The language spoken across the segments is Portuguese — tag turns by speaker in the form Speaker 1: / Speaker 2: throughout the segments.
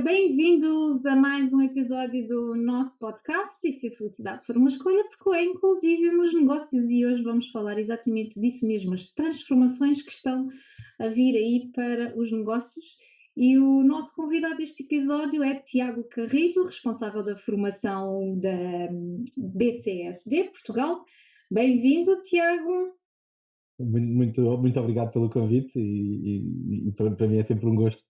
Speaker 1: Bem-vindos a mais um episódio do nosso podcast. E se a felicidade for uma escolha, porque é inclusive nos negócios, e hoje vamos falar exatamente disso mesmo, as transformações que estão a vir aí para os negócios. E o nosso convidado deste episódio é Tiago Carrilho, responsável da formação da BCSD Portugal. Bem-vindo, Tiago.
Speaker 2: Muito obrigado pelo convite e para mim é sempre um gosto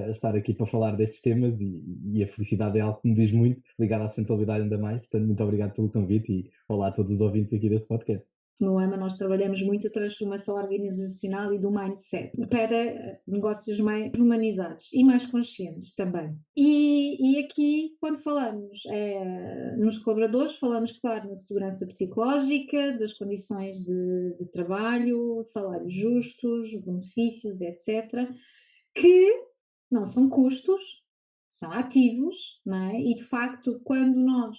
Speaker 2: estar aqui para falar destes temas e a felicidade é algo que me diz muito, ligado à sustentabilidade ainda mais, portanto muito obrigado pelo convite e olá a todos os ouvintes aqui deste podcast.
Speaker 1: No AMA nós trabalhamos muito a transformação organizacional e do mindset para negócios mais humanizados e mais conscientes também. E aqui, quando falamos nos colaboradores, falamos, claro, na segurança psicológica, das condições de trabalho, salários justos, benefícios, etc., que não são custos, são ativos, não é? E de facto, quando nós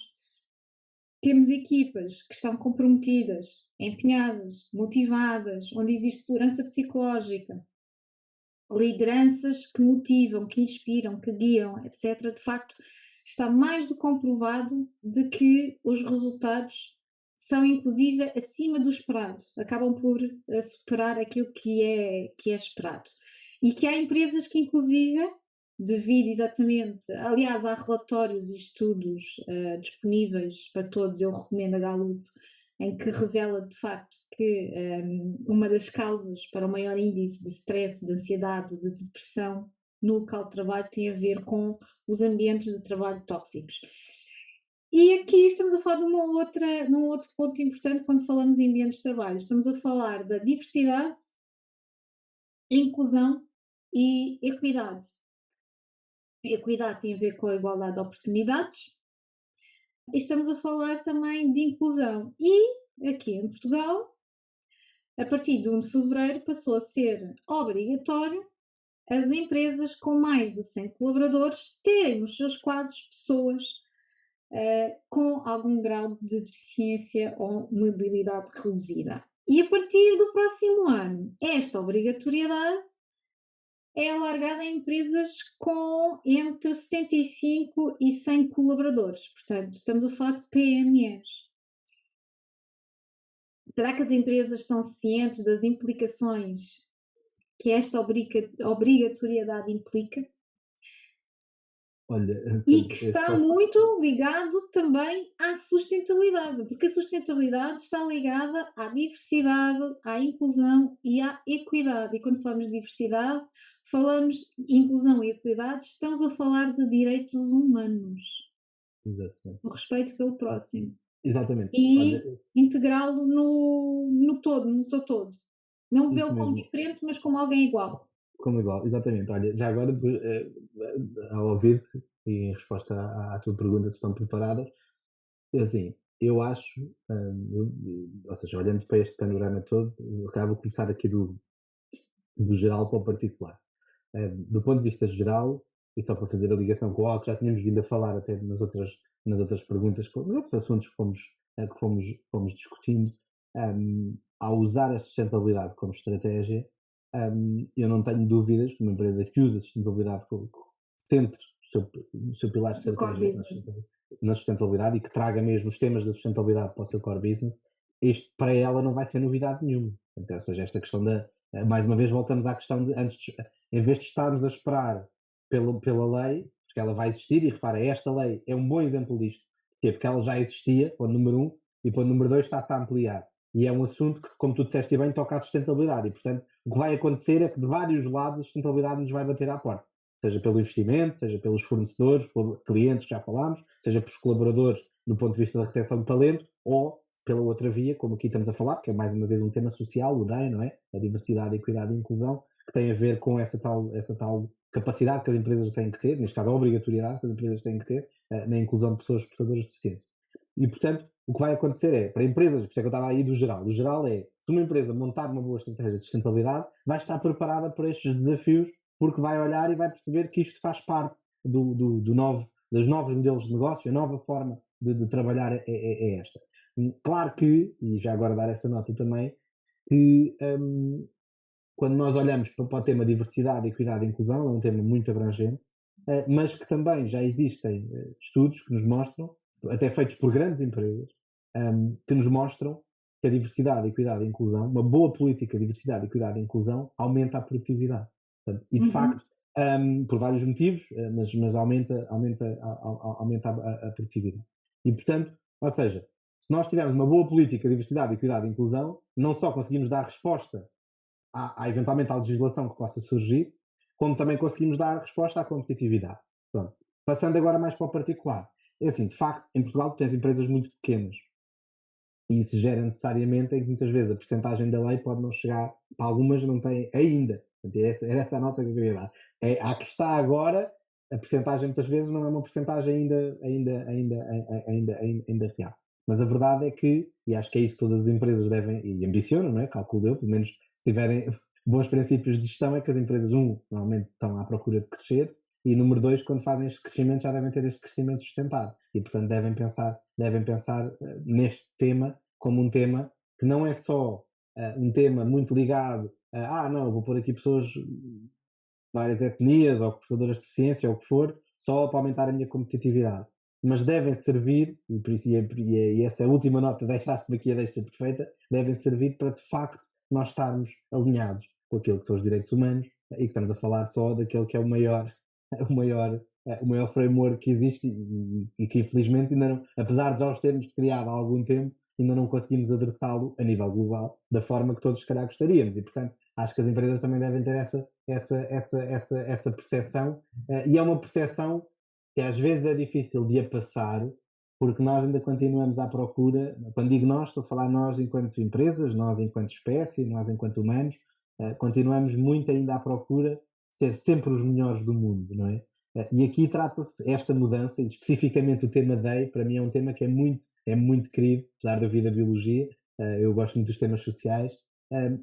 Speaker 1: temos equipas que estão comprometidas, empenhadas, motivadas, onde existe segurança psicológica, lideranças que motivam, que inspiram, que guiam, etc. De facto, está mais do que comprovado de que os resultados são inclusive acima do esperado, acabam por superar aquilo que é esperado. E que há empresas que inclusive, devido exatamente, aliás, há relatórios e estudos disponíveis para todos, eu recomendo a Gallup, em que revela de facto que uma das causas para o maior índice de stress, de ansiedade, de depressão no local de trabalho tem a ver com os ambientes de trabalho tóxicos. E aqui estamos a falar de num outro ponto importante quando falamos em ambientes de trabalho. Estamos a falar da diversidade, inclusão e equidade. Equidade tem a ver com a igualdade de oportunidades. E estamos a falar também de inclusão. E aqui em Portugal, a partir de 1 de fevereiro, passou a ser obrigatório as empresas com mais de 100 colaboradores terem nos seus quadros pessoas com algum grau de deficiência ou mobilidade reduzida. E a partir do próximo ano, esta obrigatoriedade é alargada em empresas com entre 75 e 100 colaboradores. Portanto, estamos a falar de PMEs. Será que as empresas estão cientes das implicações que esta obrigatoriedade implica?
Speaker 2: Olha,
Speaker 1: E que está muito ligado também à sustentabilidade, porque a sustentabilidade está ligada à diversidade, à inclusão e à equidade. E quando falamos de diversidade, falamos de inclusão e equidade, estamos a falar de direitos humanos, o respeito pelo próximo.
Speaker 2: Exatamente.
Speaker 1: E
Speaker 2: Olha,
Speaker 1: integrá-lo no todo, no seu todo. Não vê-lo como
Speaker 2: mesmo.
Speaker 1: diferente, mas como alguém igual.
Speaker 2: Como igual, exatamente. Olha, já agora, ao ouvir-te e em resposta à tua pergunta, se estão preparadas, assim, eu acho, ou seja, olhando para este panorama todo, eu acabo de começar aqui do geral para o particular. Do ponto de vista geral, e só para fazer a ligação com algo que já tínhamos vindo a falar até nas outras perguntas, nos outros assuntos que fomos discutindo, ao usar a sustentabilidade como estratégia, eu não tenho dúvidas que uma empresa que usa a sustentabilidade como centre o seu pilar de
Speaker 1: O seu core
Speaker 2: estratégia
Speaker 1: business.
Speaker 2: na sustentabilidade e que traga mesmo os temas da sustentabilidade para o seu core business, isto para ela não vai ser novidade nenhuma. Portanto, ou seja, esta questão mais uma vez voltamos à questão de em vez de estarmos a esperar pela lei, porque ela vai existir, e repara, esta lei é um bom exemplo disto, porque ela já existia, ponto número 1, e ponto número 2 está-se a ampliar. E é um assunto que, como tu disseste bem, toca à sustentabilidade. E, portanto, o que vai acontecer é que de vários lados a sustentabilidade nos vai bater à porta. Seja pelo investimento, seja pelos fornecedores, pelos clientes que já falámos, seja pelos colaboradores do ponto de vista da retenção de talento, ou pela outra via, como aqui estamos a falar, que é mais uma vez um tema social, o DEI, não é? A diversidade, equidade e inclusão, que tem a ver com essa tal capacidade que as empresas têm que ter, neste caso a obrigatoriedade que as empresas têm que ter, na inclusão de pessoas portadoras de deficiência. E, portanto, o que vai acontecer é, para empresas, por isso é que eu estava aí do geral, o geral é, se uma empresa montar uma boa estratégia de sustentabilidade, vai estar preparada para estes desafios, porque vai olhar e vai perceber que isto faz parte dos novos modelos de negócio, a nova forma de trabalhar é esta. Claro que, e já agora dar essa nota também, que quando nós olhamos para o tema diversidade, equidade e inclusão, é um tema muito abrangente, mas que também já existem estudos que nos mostram, até feitos por grandes empresas, que nos mostram que a diversidade, equidade e inclusão, uma boa política de diversidade, equidade e inclusão, aumenta a produtividade. Portanto, e de
Speaker 1: Uhum.
Speaker 2: facto, por vários motivos, mas aumenta a produtividade. E portanto, ou seja, se nós tivermos uma boa política de diversidade, equidade e inclusão, não só conseguimos dar resposta eventualmente à legislação que possa surgir, como também conseguimos dar resposta à competitividade. Pronto. Passando agora mais para o particular. É assim, de facto, em Portugal tens empresas muito pequenas e isso gera necessariamente em que muitas vezes a percentagem da lei pode não chegar, para algumas não tem ainda. Portanto, era essa a nota que eu queria dar. A que está agora, a percentagem muitas vezes não é uma percentagem ainda real. Mas a verdade é que, e acho que é isso que todas as empresas devem, e ambicionam, não é? Calculo eu, pelo menos se tiverem bons princípios de gestão, é que as empresas, normalmente estão à procura de crescer, e número dois, quando fazem este crescimento, já devem ter este crescimento sustentado. E, portanto, devem pensar neste tema como um tema que não é só um tema muito ligado não, vou pôr aqui pessoas de várias etnias ou portadoras de deficiência ou o que for, só para aumentar a minha competitividade. Mas devem servir, e por isso, e essa é a última nota, deixaste-me aqui a deixa perfeita, devem servir para de facto nós estarmos alinhados com aquilo que são os direitos humanos e que estamos a falar só daquele que é o maior, o maior, o maior framework que existe e que infelizmente ainda não, apesar de já os termos criado há algum tempo, ainda não conseguimos adressá-lo a nível global da forma que todos se calhar gostaríamos e portanto acho que as empresas também devem ter essa percepção e é uma percepção que às vezes é difícil de a passar porque nós ainda continuamos à procura, quando digo nós, estou a falar nós enquanto empresas, nós enquanto espécie, nós enquanto humanos, continuamos muito ainda à procura de ser sempre os melhores do mundo, não é? E aqui trata-se esta mudança, e especificamente o tema DEI, para mim é um tema que é muito querido, apesar de eu vir da biologia, eu gosto muito dos temas sociais,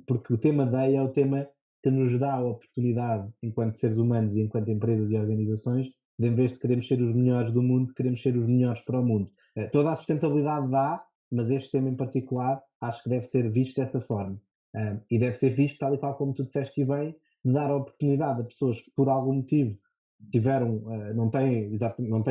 Speaker 2: porque o tema DEI é o tema que nos dá a oportunidade, enquanto seres humanos e enquanto empresas e organizações, de em vez de queremos ser os melhores do mundo, queremos ser os melhores para o mundo. Toda a sustentabilidade dá, mas este tema em particular acho que deve ser visto dessa forma. E deve ser visto, tal e qual como tu disseste bem, de dar a oportunidade a pessoas que por algum motivo não têm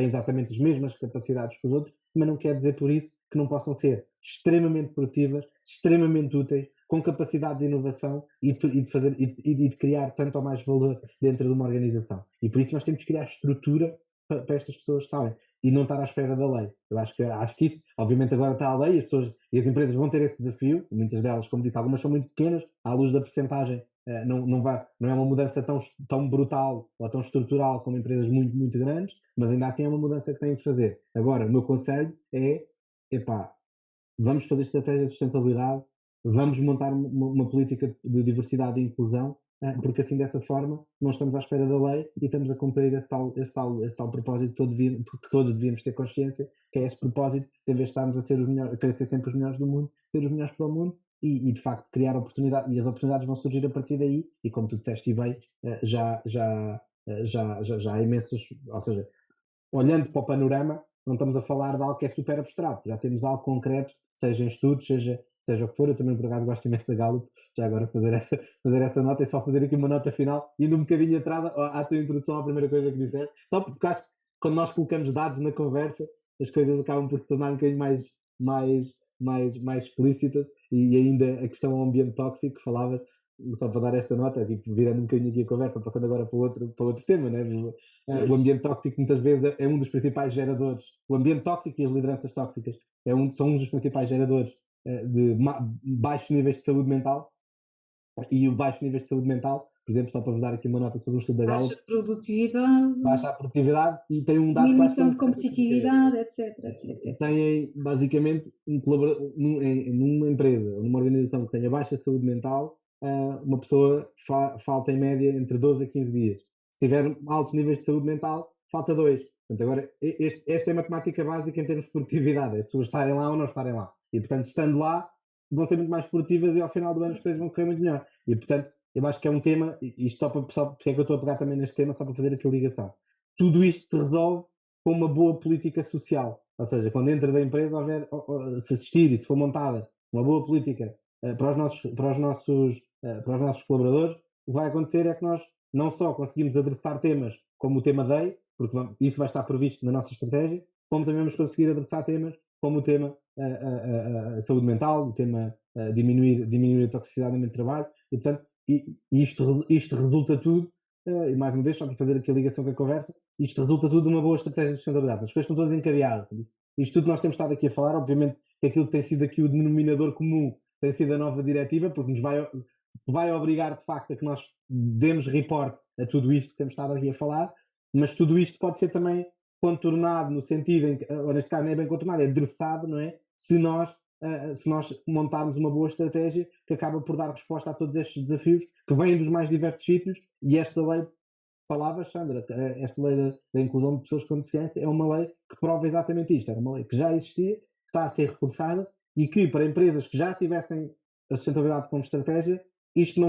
Speaker 2: exatamente as mesmas capacidades que os outros, mas não quer dizer por isso que não possam ser extremamente produtivas, extremamente úteis, com capacidade de inovação e de criar tanto ou mais valor dentro de uma organização. E por isso nós temos que criar estrutura para estas pessoas estarem e não estar à espera da lei. Eu acho que isso, obviamente agora está a lei, as pessoas e as empresas vão ter esse desafio, muitas delas, como disse, algumas são muito pequenas, à luz da percentagem não é uma mudança tão brutal ou tão estrutural como empresas muito, muito grandes, mas ainda assim é uma mudança que têm que fazer. Agora, o meu conselho epá, vamos fazer estratégia de sustentabilidade, vamos montar uma política de diversidade e inclusão, porque assim dessa forma não estamos à espera da lei e estamos a cumprir esse tal propósito que todos devíamos ter consciência, que é esse propósito de em vez de estarmos a ser os melhores, a querer ser sempre os melhores do mundo, ser os melhores para o mundo e de facto criar oportunidades, e as oportunidades vão surgir a partir daí, e como tu disseste bem, já há imensos, ou seja, olhando para o panorama, não estamos a falar de algo que é super abstrato, já temos algo concreto, seja em estudos, seja o que for. Eu também por acaso gosto imenso da Gallup, já agora fazer essa nota e só fazer aqui uma nota final, indo um bocadinho atrás à tua introdução, à primeira coisa que disseste, só porque acho que quando nós colocamos dados na conversa, as coisas acabam por se tornar um bocadinho mais explícitas, e ainda a questão ao ambiente tóxico que falavas, só para dar esta nota, tipo, virando um bocadinho aqui a conversa, passando agora para outro tema, né? O ambiente tóxico muitas vezes é um dos principais geradores. O ambiente tóxico e as lideranças tóxicas são um dos principais geradores de baixos níveis de saúde mental. E o baixo níveis de saúde mental, por exemplo, só para vos dar aqui uma nota sobre o estudo da
Speaker 1: Baixa
Speaker 2: Gallup,
Speaker 1: produtividade,
Speaker 2: baixa a produtividade e tem um dado que eu acho que é
Speaker 1: diminuição de
Speaker 2: interessante aqui, que é
Speaker 1: competitividade, etc, etc.
Speaker 2: têm basicamente numa empresa ou numa organização que tenha baixa saúde mental, uma pessoa falta em média entre 12 a 15 dias. Se tiver altos níveis de saúde mental, falta 2. Portanto, agora, esta é a matemática básica em termos de produtividade, as pessoas estarem lá ou não estarem lá. E, portanto, estando lá, vão ser muito mais produtivas e ao final do ano as coisas vão correr muito melhor. E, portanto, eu acho que é um tema, e isto porque é que eu estou a pegar também neste tema, só para fazer aqui a ligação. Tudo isto se resolve com uma boa política social. Ou seja, quando dentro da empresa se existir e se for montada uma boa política para os nossos colaboradores, o que vai acontecer é que nós não só conseguimos adressar temas como o tema DEI, porque isso vai estar previsto na nossa estratégia, como também vamos conseguir adressar temas como o tema a saúde mental, o tema diminuir a toxicidade no ambiente de trabalho, e portanto isto resulta tudo, e mais uma vez, só para fazer aqui a ligação com a conversa, isto resulta tudo de uma boa estratégia de sustentabilidade. As coisas estão todas encadeadas. Isto tudo que nós temos estado aqui a falar, obviamente, que aquilo que tem sido aqui o denominador comum tem sido a nova diretiva, porque nos vai obrigar, de facto, a que nós demos reporte a tudo isto que temos estado aqui a falar, mas tudo isto pode ser também contornado no sentido em que, ou neste caso não é bem contornado, é adressado, não é? Se nós montarmos uma boa estratégia que acaba por dar resposta a todos estes desafios que vêm dos mais diversos sítios, e esta lei, falavas, Sandra, esta lei da inclusão de pessoas com deficiência é uma lei que prova exatamente isto. Era uma lei que já existia, está a ser reforçada e que para empresas que já tivessem a sustentabilidade como estratégia, isto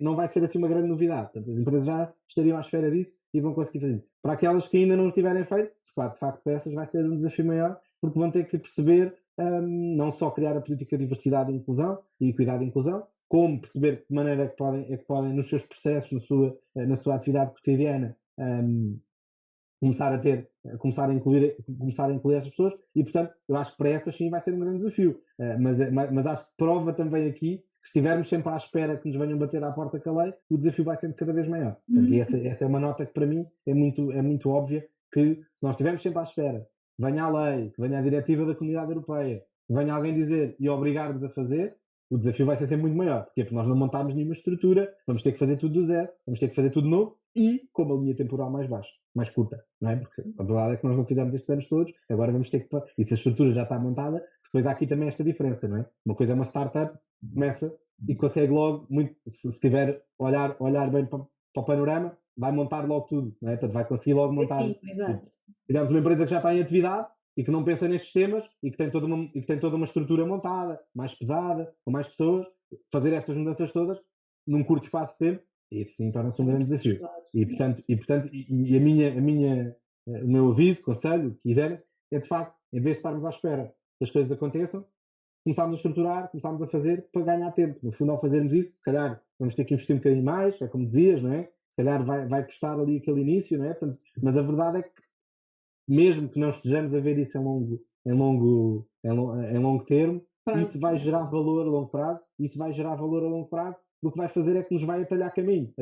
Speaker 2: não vai ser assim uma grande novidade. Portanto, as empresas já estariam à espera disso e vão conseguir fazer. Para aquelas que ainda não o tiverem feito, de facto para essas vai ser um desafio maior, porque vão ter que perceber não só criar a política de diversidade e inclusão e equidade e inclusão, como perceber de que maneira é que podem nos seus processos, na sua atividade cotidiana, começar a incluir essas pessoas, e portanto eu acho que para essas sim vai ser um grande desafio, mas acho que prova também aqui que se estivermos sempre à espera que nos venham bater à porta com a lei, o desafio vai sendo cada vez maior. Portanto, e essa é uma nota que para mim é muito óbvia, que se nós estivermos sempre à espera, venha a lei, que venha a diretiva da Comunidade Europeia, venha alguém dizer e obrigar-nos a fazer, o desafio vai ser sempre muito maior. Porquê? Porque nós não montámos nenhuma estrutura, vamos ter que fazer tudo do zero, vamos ter que fazer tudo novo e com uma linha temporal mais baixa, mais curta, não é? Porque a verdade é que se nós não fizermos estes anos todos, agora vamos ter que... E se a estrutura já está montada, depois há aqui também esta diferença, não é? Uma coisa é uma startup, começa e consegue logo, se tiver olhar bem para o panorama, vai montar logo tudo, não é? Portanto, vai conseguir logo montar.
Speaker 1: Sim, exato.
Speaker 2: Digamos, uma empresa que já está em atividade e que não pensa nestes temas e que tem toda uma estrutura montada, mais pesada, com mais pessoas, fazer estas mudanças todas num curto espaço de tempo, isso sim torna-se um grande desafio. E portanto, o meu aviso, conselho, quiserem, é de facto, em vez de estarmos à espera que as coisas aconteçam, começámos a estruturar, começámos a fazer para ganhar tempo. No fundo, ao fazermos isso, se calhar vamos ter que investir um bocadinho mais, é como dizias, não é? Se calhar vai custar ali aquele início, não é? Portanto, mas a verdade é que, mesmo que não estejamos a ver isso em longo termo, isso vai gerar valor a longo prazo, o que vai fazer é que nos vai atalhar caminho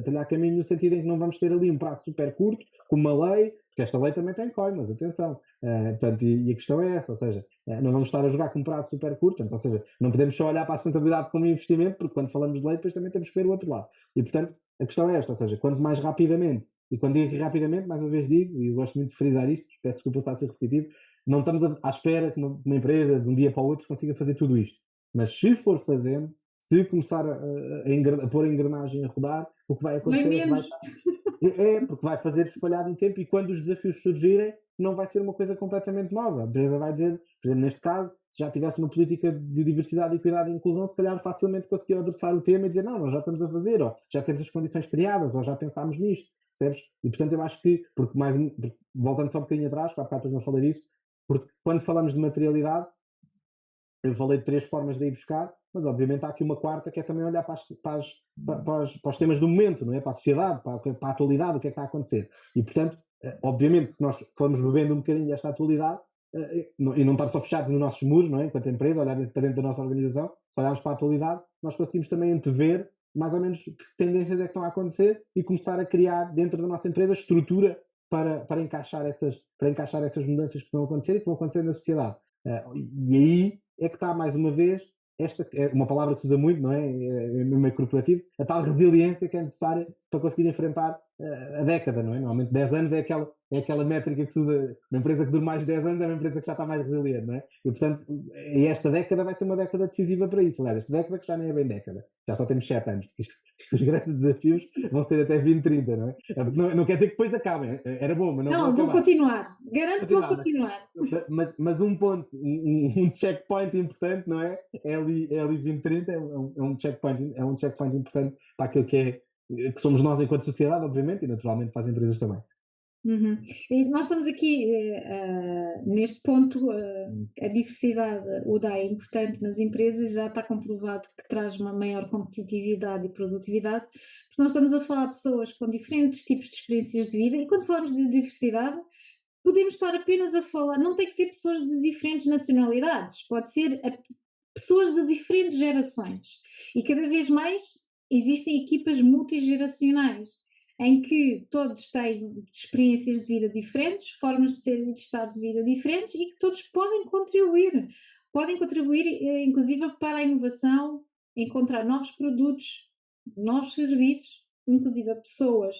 Speaker 2: no sentido em que não vamos ter ali um prazo super curto, como uma lei, porque esta lei também tem coimas, atenção, portanto, e a questão é essa, ou seja, não vamos estar a jogar com um prazo super curto, portanto, ou seja, não podemos só olhar para a sustentabilidade como investimento, porque quando falamos de lei depois também temos que ver o outro lado, e portanto, a questão é esta, ou seja, quanto mais rapidamente, e quando digo aqui rapidamente, mais uma vez digo, e eu gosto muito de frisar isto, peço desculpa por estar a ser repetitivo, não estamos à espera que uma empresa de um dia para o outro consiga fazer tudo isto, mas se for fazendo, se começar a pôr a engrenagem a rodar, o que vai acontecer é que porque vai fazer espalhado no tempo, e quando os desafios surgirem, não vai ser uma coisa completamente nova. A empresa vai dizer, por exemplo, neste caso, se já tivesse uma política de diversidade, equidade e inclusão, se calhar facilmente conseguia adressar o tema e dizer, não, nós já estamos a fazer, ou já temos as condições criadas, ou já pensámos nisto, percebes? E portanto eu acho que, porque voltando só um bocadinho atrás, para há bocado não falei disso, porque quando falamos de materialidade, eu falei de 3 formas de ir buscar, mas obviamente há aqui uma quarta que é também olhar para os temas do momento, não é? Para a sociedade, para a atualidade, o que é que está a acontecer. E portanto, obviamente, se nós formos bebendo um bocadinho desta atualidade, e não estar só fechados nos nossos muros, não é? Enquanto empresa, olhar para dentro da nossa organização, se olharmos para a atualidade, nós conseguimos também antever mais ou menos que tendências é que estão a acontecer e começar a criar dentro da nossa empresa estrutura para encaixar essas mudanças que estão a acontecer e que vão acontecer na sociedade. E aí é que está, mais uma vez, esta é uma palavra que se usa muito, não é? No meio corporativo, a tal resiliência que é necessária para conseguir enfrentar a década, não é? Normalmente 10 anos é aquela métrica que se usa. Uma empresa que dura mais de 10 anos é uma empresa que já está mais resiliente, não é? E portanto, esta década vai ser uma década decisiva para isso. Aliás, esta década que já nem é bem década, já só temos 7 anos, porque os grandes desafios vão ser até 2030, não é? Não quer dizer que depois acabem, era bom, mas não
Speaker 1: vou continuar, garanto que vou continuar.
Speaker 2: Mas um ponto, um checkpoint importante, não é? É ali 2030, é um checkpoint importante para aquilo que somos nós enquanto sociedade, obviamente, e naturalmente para as empresas também.
Speaker 1: E nós estamos aqui neste ponto, a diversidade, o DA é importante nas empresas, já está comprovado que traz uma maior competitividade e produtividade, porque nós estamos a falar de pessoas com diferentes tipos de experiências de vida, e quando falamos de diversidade, podemos estar apenas a falar, não tem que ser pessoas de diferentes nacionalidades, pode ser pessoas de diferentes gerações. E cada vez mais existem equipas multigeracionais, em que todos têm experiências de vida diferentes, formas de ser e de estar de vida diferentes e que todos podem contribuir. Podem contribuir, inclusive, para a inovação, encontrar novos produtos, novos serviços, inclusive a pessoas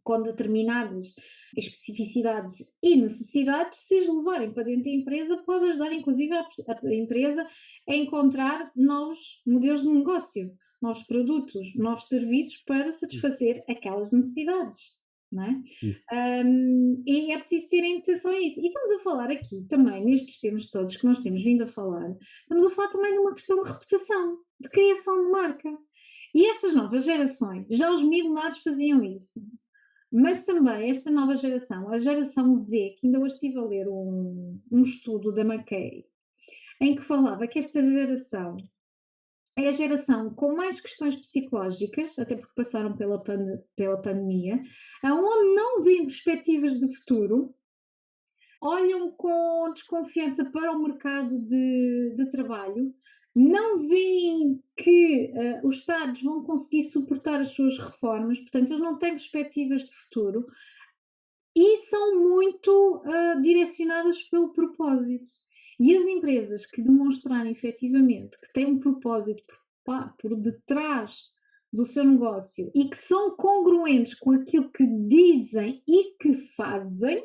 Speaker 1: com determinadas especificidades e necessidades, se as levarem para dentro da empresa, pode ajudar inclusive a empresa a encontrar novos modelos de negócio, novos produtos, novos serviços para satisfazer aquelas necessidades. Não é?
Speaker 2: Isso.
Speaker 1: E é preciso terem atenção a isso. E estamos a falar aqui também, nestes temas todos que nós temos vindo a falar, estamos a falar também de uma questão de reputação, de criação de marca. E estas novas gerações, já os milenares faziam isso. Mas também esta nova geração, a geração Z, que ainda hoje estive a ler um estudo da McKay, em que falava que esta geração é a geração com mais questões psicológicas, até porque passaram pela pandemia, aonde não veem perspectivas de futuro, olham com desconfiança para o mercado de trabalho, não veem que os Estados vão conseguir suportar as suas reformas, portanto, eles não têm perspectivas de futuro e são muito direcionadas pelo propósito. E as empresas que demonstrarem efetivamente que têm um propósito por detrás do seu negócio e que são congruentes com aquilo que dizem e que fazem,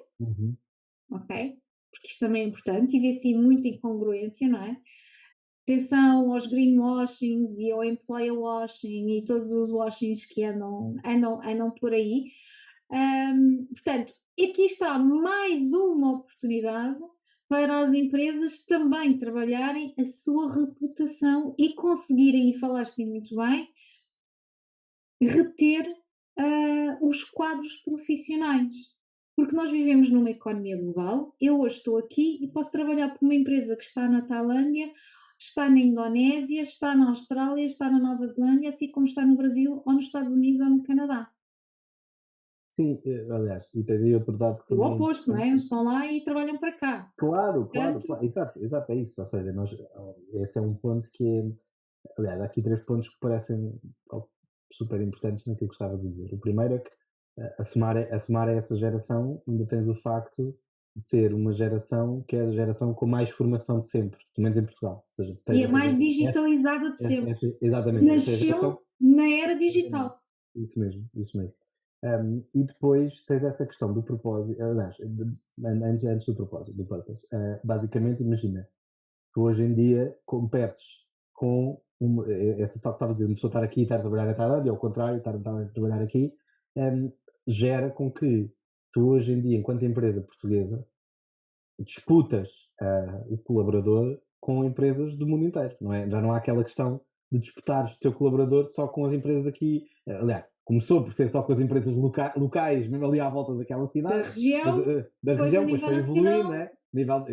Speaker 1: ok? Porque isto também é importante e vê-se muita incongruência, não é? Atenção aos greenwashings e ao employer washing e todos os washings que andam por aí. Portanto, aqui está mais uma oportunidade para as empresas também trabalharem a sua reputação e conseguirem, e falaste muito bem, reter os quadros profissionais. Porque nós vivemos numa economia global. Eu hoje estou aqui e posso trabalhar para uma empresa que está na Tailândia, está na Indonésia, está na Austrália, está na Nova Zelândia, assim como está no Brasil, ou nos Estados Unidos, ou no Canadá.
Speaker 2: Sim, aliás, e tens aí outro dado que
Speaker 1: O
Speaker 2: também é
Speaker 1: oposto, não é?
Speaker 2: importante.
Speaker 1: Eles estão lá e trabalham para cá.
Speaker 2: Claro, claro,
Speaker 1: Portanto,
Speaker 2: claro. Exato, exato, é isso. Ou seja, esse é um ponto que é. Aliás, há aqui três pontos que parecem super importantes naquilo que gostava de dizer. O primeiro é que, a somar a essa geração, ainda tens o facto de ser uma geração que é a geração com mais formação de sempre, pelo menos em Portugal. Ou seja, tens
Speaker 1: e a mais digitalizada de sempre.
Speaker 2: exatamente, esta é a geração.
Speaker 1: Nasceu na era digital.
Speaker 2: Isso mesmo, isso mesmo. E depois tens essa questão do propósito, aliás, antes do propósito, do purpose. Basicamente, imagina, tu hoje em dia competes com essa tal que estavas a dizer, uma pessoa estar aqui e estar a trabalhar na Tailândia, ou ao contrário, estar a trabalhar aqui, gera com que tu hoje em dia, enquanto empresa portuguesa, disputas o colaborador com empresas do mundo inteiro, não é? Já não há aquela questão de disputares o teu colaborador só com as empresas aqui, aliás, começou por ser só com as empresas locais, mesmo ali à volta daquela
Speaker 1: Da
Speaker 2: cidade,
Speaker 1: região,
Speaker 2: da
Speaker 1: depois a
Speaker 2: região, depois
Speaker 1: nível
Speaker 2: foi evoluindo,
Speaker 1: nacional.
Speaker 2: né?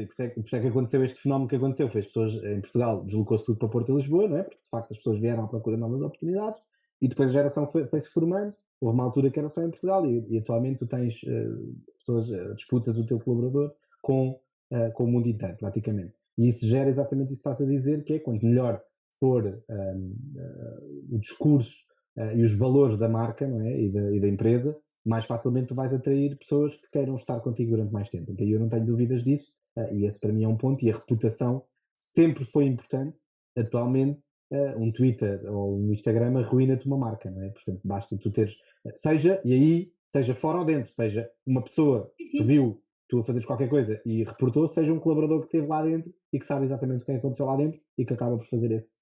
Speaker 2: Por isso é que aconteceu este fenómeno que aconteceu, foi as pessoas em Portugal, deslocou-se tudo para Porto e Lisboa, não é? Porque de facto as pessoas vieram à procura de novas oportunidades e depois a geração foi-se formando, houve uma altura que era só em Portugal e atualmente tu tens pessoas, disputas o teu colaborador com o mundo inteiro, praticamente. E isso gera exatamente isso que estás a dizer, que é quanto melhor for o discurso e os valores da marca, não é? E da empresa, mais facilmente tu vais atrair pessoas que queiram estar contigo durante mais tempo. Então eu não tenho dúvidas disso, e esse para mim é um ponto, e a reputação sempre foi importante. Atualmente, um Twitter ou um Instagram arruína-te uma marca, não é? Portanto, basta tu teres, seja fora ou dentro, seja uma pessoa
Speaker 1: Sim,
Speaker 2: que
Speaker 1: sim.
Speaker 2: viu tu a fazeres qualquer coisa e reportou, seja um colaborador que esteve lá dentro e que sabe exatamente o que aconteceu lá dentro e que acaba por fazer esse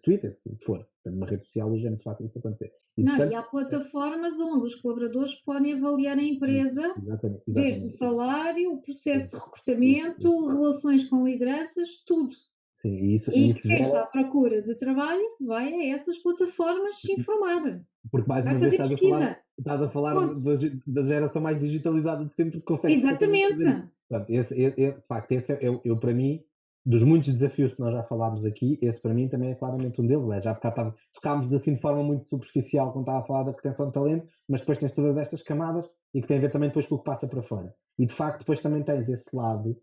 Speaker 2: tweet, o que for. Portanto, numa rede social hoje é muito fácil isso acontecer. E,
Speaker 1: Não, e
Speaker 2: portanto,
Speaker 1: há plataformas onde os colaboradores podem avaliar a
Speaker 2: isso,
Speaker 1: empresa
Speaker 2: exatamente,
Speaker 1: desde o
Speaker 2: exatamente.
Speaker 1: salário, o processo de
Speaker 2: Isso,
Speaker 1: recrutamento, relações com lideranças, tudo.
Speaker 2: sim, e isso,
Speaker 1: E
Speaker 2: e isso
Speaker 1: quem está
Speaker 2: gera,
Speaker 1: à procura de trabalho vai a essas plataformas se informar.
Speaker 2: porque mais
Speaker 1: Vai
Speaker 2: uma vez
Speaker 1: fazer pesquisa.
Speaker 2: estás a falar
Speaker 1: Ponto.
Speaker 2: da geração mais digitalizada de sempre que consegue perfeitamente fazer isso.
Speaker 1: Exatamente.
Speaker 2: Portanto, de facto, esse eu para mim, dos muitos desafios que nós já falámos aqui, esse para mim também é claramente um deles. Né? Já porque tocámos assim de forma muito superficial quando estava a falar da retenção de talento, mas depois tens todas estas camadas e que tem a ver também depois com o que passa para fora. E de facto depois também tens esse lado,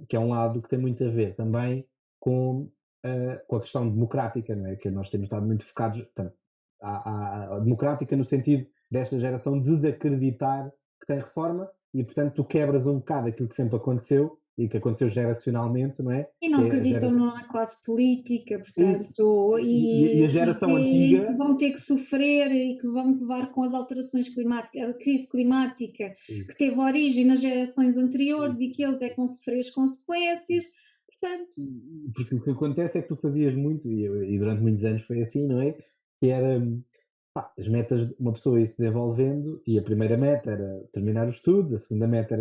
Speaker 2: que é um lado que tem muito a ver também com a questão democrática, não é? Que nós temos estado muito focados, portanto, a democrática no sentido desta geração desacreditar que tem reforma e, portanto, tu quebras um bocado aquilo que sempre aconteceu e que aconteceu geracionalmente, não é?
Speaker 1: E
Speaker 2: Que
Speaker 1: não
Speaker 2: é a
Speaker 1: acreditam
Speaker 2: geração...
Speaker 1: na classe política,
Speaker 2: Isso.
Speaker 1: portanto,
Speaker 2: E a geração
Speaker 1: e que
Speaker 2: antiga...
Speaker 1: vão ter que sofrer e que vão levar com as alterações climáticas, a crise climática que
Speaker 2: Isso.
Speaker 1: teve origem nas gerações anteriores
Speaker 2: Isso.
Speaker 1: e que eles é que vão sofrer as consequências, portanto...
Speaker 2: Porque o que acontece é que tu fazias muito, e durante muitos anos foi assim, não é? Que era, pá, as metas, uma pessoa ia se desenvolvendo, e a primeira meta era terminar os estudos, a segunda meta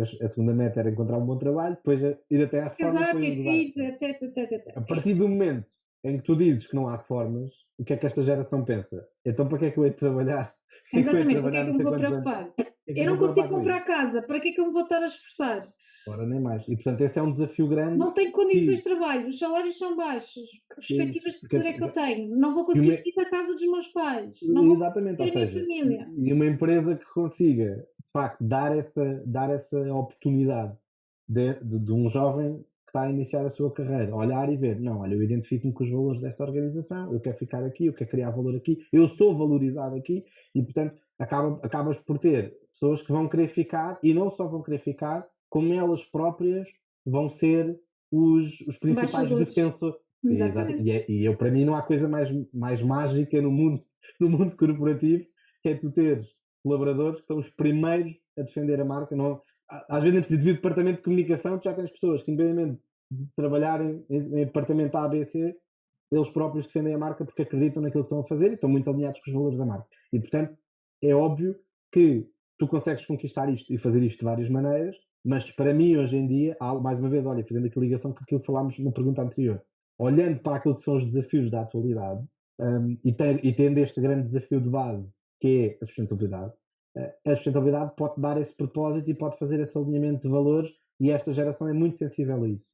Speaker 2: era encontrar um bom trabalho, depois ir até à reforma e
Speaker 1: Casar,
Speaker 2: depois
Speaker 1: ter
Speaker 2: gozar.
Speaker 1: filhos, etc, etc, etc.
Speaker 2: A partir do momento em que tu dizes que não há reformas, o que é que esta geração pensa? Então para que é que eu hei de trabalhar? Para que é que eu hei de
Speaker 1: Exatamente, para que é
Speaker 2: trabalhar
Speaker 1: que
Speaker 2: não
Speaker 1: eu me
Speaker 2: sei
Speaker 1: vou
Speaker 2: quantos anos?
Speaker 1: preocupar?
Speaker 2: Para que é que eu
Speaker 1: Eu
Speaker 2: me
Speaker 1: não
Speaker 2: vou
Speaker 1: consigo
Speaker 2: preocupar com
Speaker 1: comprar
Speaker 2: isto?
Speaker 1: casa, para que é que eu me vou estar a esforçar?
Speaker 2: Ora, nem mais. E portanto esse é um desafio grande
Speaker 1: Não tenho condições
Speaker 2: e,
Speaker 1: de trabalho, os salários são baixos, que
Speaker 2: que é isso.
Speaker 1: perspectivas de futuro é que eu tenho? Não vou
Speaker 2: E
Speaker 1: conseguir
Speaker 2: uma,
Speaker 1: sair da casa dos meus pais, não vou conseguir
Speaker 2: Exatamente, ou
Speaker 1: ter a minha
Speaker 2: seja,
Speaker 1: família.
Speaker 2: e uma empresa que consiga, de facto, dar essa oportunidade de um jovem que está a iniciar a sua carreira, olhar e ver, não, olha, eu identifico-me com os valores desta organização, eu quero ficar aqui, eu quero criar valor aqui, eu sou valorizado aqui, e portanto acabas por ter pessoas que vão querer ficar, e não só vão querer ficar, como elas próprias vão ser os principais
Speaker 1: Embaixadores,
Speaker 2: defensores. Exato.
Speaker 1: exatamente.
Speaker 2: Eu, para mim, não há coisa mais mágica no mundo corporativo, que é tu teres colaboradores que são os primeiros a defender a marca. Não, às vezes, nem preciso de departamento de comunicação, tu já tens pessoas que, independentemente de trabalharem em departamento A, B, C, eles próprios defendem a marca porque acreditam naquilo que estão a fazer e estão muito alinhados com os valores da marca. E, portanto, é óbvio que tu consegues conquistar isto e fazer isto de várias maneiras, mas para mim, hoje em dia, mais uma vez, olha, fazendo aqui ligação com aquilo que falámos na pergunta anterior, olhando para aquilo que são os desafios da atualidade, e tendo este grande desafio de base, que é a sustentabilidade pode dar esse propósito e pode fazer esse alinhamento de valores, e esta geração é muito sensível a isso,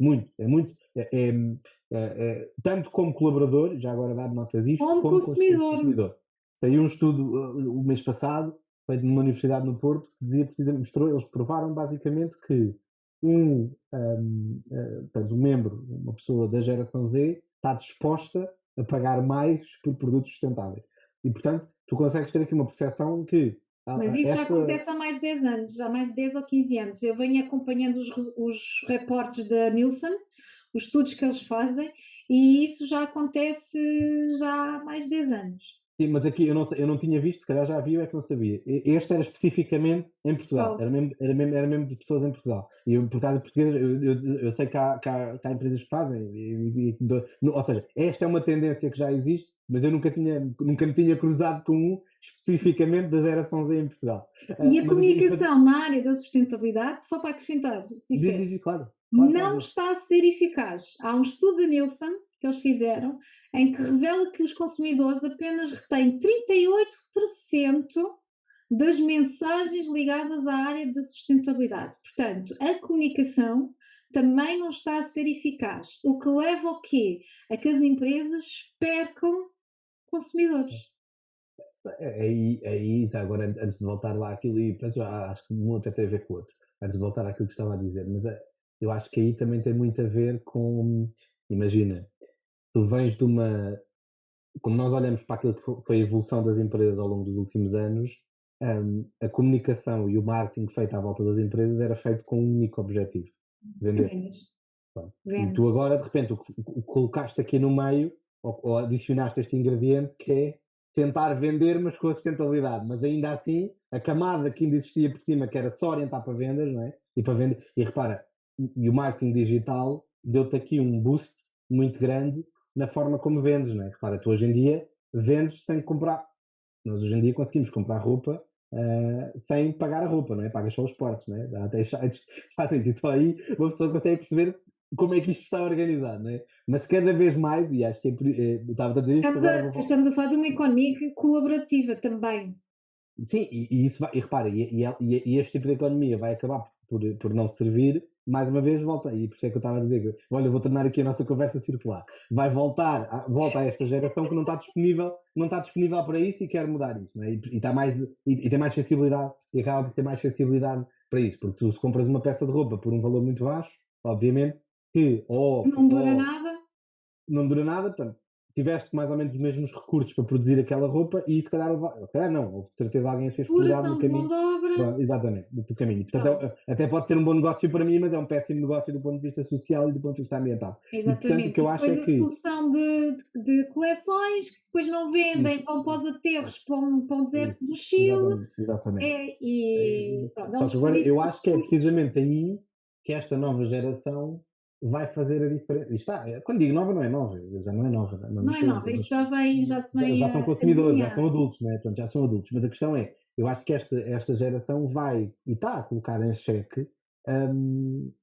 Speaker 2: tanto como colaborador, já agora dar nota disto,
Speaker 1: Como
Speaker 2: como
Speaker 1: consumidor,
Speaker 2: consumidor. Saiu um estudo o mês passado, feito numa universidade no Porto, que dizia precisamente, eles provaram basicamente que portanto, um membro, uma pessoa da geração Z, está disposta a pagar mais por produtos sustentáveis. E, portanto, tu consegues ter aqui uma percepção que
Speaker 1: mas isso já
Speaker 2: esta...
Speaker 1: acontece há mais de 10 anos, há mais de 10 ou 15 anos. Eu venho acompanhando os reportes da Nielsen, os estudos que eles fazem, e isso já acontece já há mais de 10 anos.
Speaker 2: Sim, mas aqui eu não tinha visto, se calhar já vi, é que não sabia. Este era especificamente em Portugal,
Speaker 1: Portugal.
Speaker 2: era mesmo de pessoas em Portugal. E eu, por causa de português, eu sei que há empresas que fazem, ou seja, esta é uma tendência que já existe, mas eu nunca me tinha cruzado com um especificamente da geração Z em Portugal.
Speaker 1: E a
Speaker 2: Mas aqui,
Speaker 1: comunicação na área da sustentabilidade, só para acrescentar, isso é,
Speaker 2: diz, claro, claro,
Speaker 1: não
Speaker 2: diz.
Speaker 1: está a ser eficaz. Há um estudo da Nielsen que eles fizeram em que revela que os consumidores apenas retêm 38% das mensagens ligadas à área da sustentabilidade. Portanto, a comunicação também não está a ser eficaz, o que leva ao quê? A que as empresas percam consumidores.
Speaker 2: Aí, já agora, antes de voltar lá àquilo, e depois acho que um até tem a ver com o outro, antes de voltar àquilo que estava a dizer, mas eu acho que aí também tem muito a ver com, imagina, tu vens de uma, quando nós olhamos para aquilo que foi a evolução das empresas ao longo dos últimos anos, a comunicação e o marketing feito à volta das empresas era feito com um único objetivo: vender.
Speaker 1: Vendas.
Speaker 2: Pronto. E
Speaker 1: Vendas.
Speaker 2: tu agora, de repente, o colocaste aqui no meio, ou adicionaste este ingrediente que é tentar vender, mas com a sustentabilidade. Mas ainda assim, a camada que ainda existia por cima, que era só orientar para vendas, não é? E para vender. E repara, e o marketing digital deu-te aqui um boost muito grande na forma como vendes, não é? Repara, tu hoje em dia vendes sem comprar. Nós hoje em dia conseguimos comprar roupa sem pagar a roupa, não é? Pagas só os portos, não é? Há até sites que fazem isso. Então aí uma pessoa consegue perceber como é que isto está organizado, não é? Mas cada vez mais, e acho que estava a dizer isto, agora vou...
Speaker 1: Estamos a falar de uma economia colaborativa também.
Speaker 2: Sim, e isso vai, e repara, e este tipo de economia vai acabar por não servir mais uma vez volta, e por isso é que eu estava a dizer, olha, eu vou tornar aqui a nossa conversa circular. Vai voltar, volta a esta geração que não está disponível para isso e quer mudar isso, não é? E está mais, e tem mais sensibilidade, e acaba por ter mais sensibilidade para isso, porque tu se compras uma peça de roupa por um valor muito baixo, obviamente, que
Speaker 1: Não dura nada.
Speaker 2: não dura nada, portanto, tiveste mais ou menos os mesmos recursos para produzir aquela roupa e se calhar não, houve de certeza alguém a ser explorado no
Speaker 1: Duração de mão
Speaker 2: caminho.
Speaker 1: de obra.
Speaker 2: Pronto, exatamente, no caminho. Portanto,
Speaker 1: Pronto.
Speaker 2: até pode ser um bom negócio para mim, mas é um péssimo negócio do ponto de vista social e do ponto de vista ambiental. E portanto, o
Speaker 1: Exatamente.
Speaker 2: que
Speaker 1: E
Speaker 2: eu acho
Speaker 1: depois
Speaker 2: é
Speaker 1: a
Speaker 2: que
Speaker 1: sucessão de coleções que depois não vendem,
Speaker 2: isso,
Speaker 1: vão para os aterros, para um deserto
Speaker 2: isso,
Speaker 1: do Chile.
Speaker 2: exatamente, exatamente.
Speaker 1: E pronto, é um
Speaker 2: Só que agora
Speaker 1: desperdício
Speaker 2: eu
Speaker 1: de
Speaker 2: acho que é
Speaker 1: recursos.
Speaker 2: precisamente aí que esta nova geração vai fazer a diferença. E está, quando digo nova, não é nova, já não é nova, não
Speaker 1: Não é
Speaker 2: estou,
Speaker 1: nova, isto
Speaker 2: mas
Speaker 1: já se vem
Speaker 2: já são
Speaker 1: a
Speaker 2: consumidores, já são
Speaker 1: delinear.
Speaker 2: adultos, né? Portanto, já são adultos. Mas a questão é, eu acho que esta geração vai e está a colocar em xeque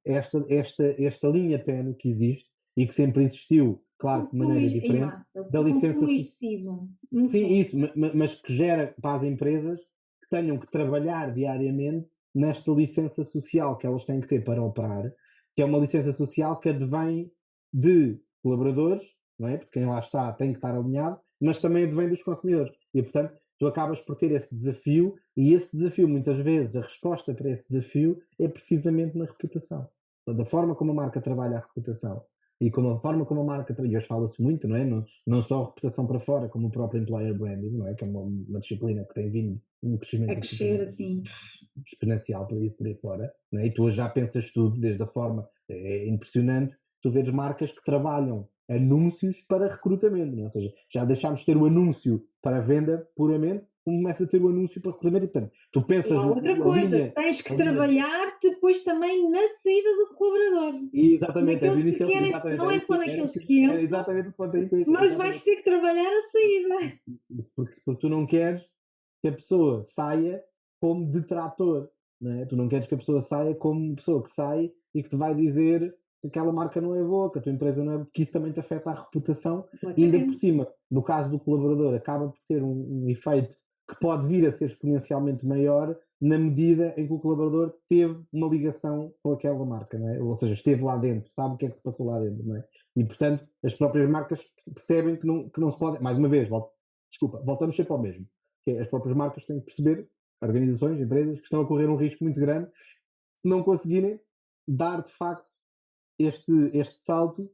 Speaker 2: esta linha ténue que existe e que sempre existiu, claro que de maneira
Speaker 1: Em
Speaker 2: diferente,
Speaker 1: massa,
Speaker 2: da
Speaker 1: o
Speaker 2: licença
Speaker 1: consumo
Speaker 2: social.
Speaker 1: excessivo, no
Speaker 2: Sim,
Speaker 1: fundo.
Speaker 2: isso, mas que gera para as empresas que tenham que trabalhar diariamente nesta licença social que elas têm que ter para operar, que é uma licença social que advém de colaboradores, não é? Porque quem lá está tem que estar alinhado, mas também advém dos consumidores. E, portanto, tu acabas por ter esse desafio, e esse desafio, muitas vezes, a resposta para esse desafio é precisamente na reputação. Da forma como a marca trabalha a reputação e como a forma como a marca trabalha, e hoje fala-se muito, não é? Não só a reputação para fora, como o próprio employer branding, não é? Que é uma disciplina que tem vindo um
Speaker 1: A
Speaker 2: crescimento
Speaker 1: crescer
Speaker 2: absolutamente
Speaker 1: assim.
Speaker 2: exponencial por aí fora, não é? E tu hoje já pensas tudo, desde a forma, é impressionante, tu vês marcas que trabalham anúncios para recrutamento, não é? Ou seja, já deixámos de ter o anúncio para venda puramente, como começa a ter o anúncio para recrutamento, e portanto, tu
Speaker 1: E
Speaker 2: pensas
Speaker 1: há outra coisa, tens
Speaker 2: a
Speaker 1: que
Speaker 2: linha,
Speaker 1: trabalhar depois também na saída do colaborador.
Speaker 2: exatamente, é do
Speaker 1: Naqueles que
Speaker 2: início,
Speaker 1: querem,
Speaker 2: exatamente,
Speaker 1: não
Speaker 2: era
Speaker 1: é
Speaker 2: isso,
Speaker 1: só naqueles que
Speaker 2: era
Speaker 1: entram,
Speaker 2: exatamente o ponto aí que eu ia chegar,
Speaker 1: mas vais
Speaker 2: exatamente.
Speaker 1: ter que trabalhar a saída.
Speaker 2: Isso porque tu não queres que a pessoa saia como detrator, não é? Tu não queres que a pessoa saia como pessoa que sai e que te vai dizer que aquela marca não é boa, que a tua empresa não é, porque isso também te afeta a reputação, e ainda por
Speaker 1: Completamente.
Speaker 2: cima, no caso do colaborador, acaba por ter um efeito que pode vir a ser exponencialmente maior na medida em que o colaborador teve uma ligação com aquela marca, não é? Ou seja, esteve lá dentro, sabe o que é que se passou lá dentro, não é? E portanto, as próprias marcas percebem que não se pode, mais uma vez, voltamos sempre ao mesmo, que é, as próprias marcas têm que perceber, organizações, empresas, que estão a correr um risco muito grande se não conseguirem dar de facto este salto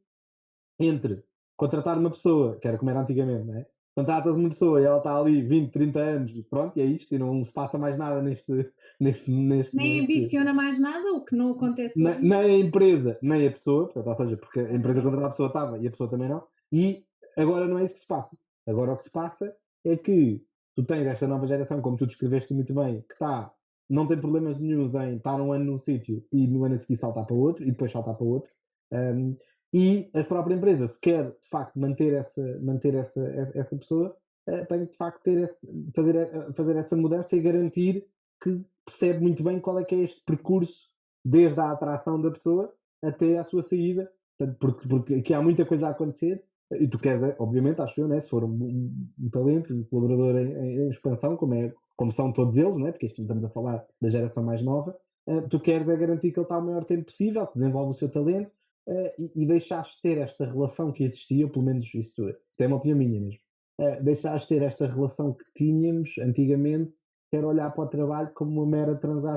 Speaker 2: entre contratar uma pessoa, que era como era antigamente, não é? Contratas uma pessoa e ela está ali 20, 30 anos, e pronto, e é isto, e não se passa mais nada neste, neste,
Speaker 1: Nem
Speaker 2: neste,
Speaker 1: ambiciona mais nada, o que não acontece hoje em
Speaker 2: nem
Speaker 1: dia.
Speaker 2: a empresa, nem a pessoa, portanto, ou seja, porque a empresa
Speaker 1: Completamente.
Speaker 2: contratada a pessoa estava e a pessoa também não, e agora não é isso que se passa. Agora o que se passa é que tu tens esta nova geração, como tu descreveste muito bem, que está, não tem problemas nenhums em estar um ano num sítio e no ano a seguir saltar para outro e depois saltar para outro. Um, e a própria empresa, se quer de facto manter essa pessoa, tem de facto fazer essa mudança e garantir que percebe muito bem qual é que é este percurso desde a atração da pessoa até à sua saída, portanto, porque aqui há muita coisa a acontecer, e tu queres, obviamente, acho eu, né, se for um talento, um colaborador em expansão, como são todos eles, né, porque estamos a falar da geração mais nova, tu queres é garantir que ele está o maior tempo possível, que desenvolve o seu talento, e deixaste ter esta relação que existia, pelo menos isso é uma opinião minha mesmo, deixaste ter esta relação que tínhamos antigamente, que era olhar para o trabalho como uma mera transação